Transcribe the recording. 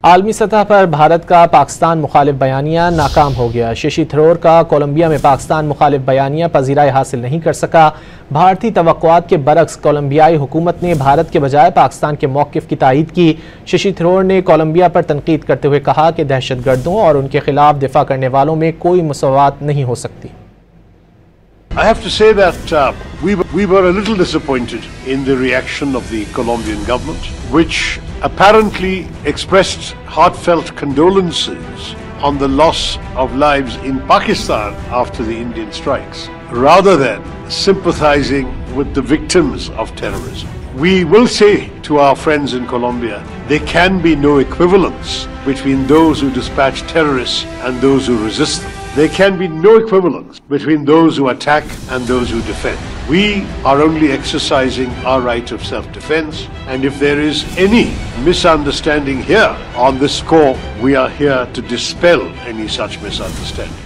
आलमी सतह पर भारत का पाकिस्तान मुखालिफ बयानिया नाकाम हो गया। शशि थरूर का कोलंबिया में पाकिस्तान मुखालिफ बयानिया पजीराई हासिल नहीं कर सका। भारतीय तवक्कुआत के बरक्स कोलंबियाई हुकूमत ने भारत के बजाय पाकिस्तान के मौक़िफ़ की तायीद की। शशि थरूर ने कोलंबिया पर तनकीद करते हुए कहा कि दहशतगर्दों और उनके खिलाफ दिफा करने वालों में कोई मुसावात नहीं हो सकती। I have to say that we were a little disappointed in the reaction of the Colombian government, which apparently expressed heartfelt condolences on the loss of lives in Pakistan after the Indian strikes, rather than sympathizing with the victims of terrorism. We will say to our friends in Colombia, there can be no equivalence between those who dispatch terrorists and those who resist them. There can be no equivalence between those who attack and those who defend. We are only exercising our right of self-defense, and if there is any misunderstanding here on this score, we are here to dispel any such misunderstanding.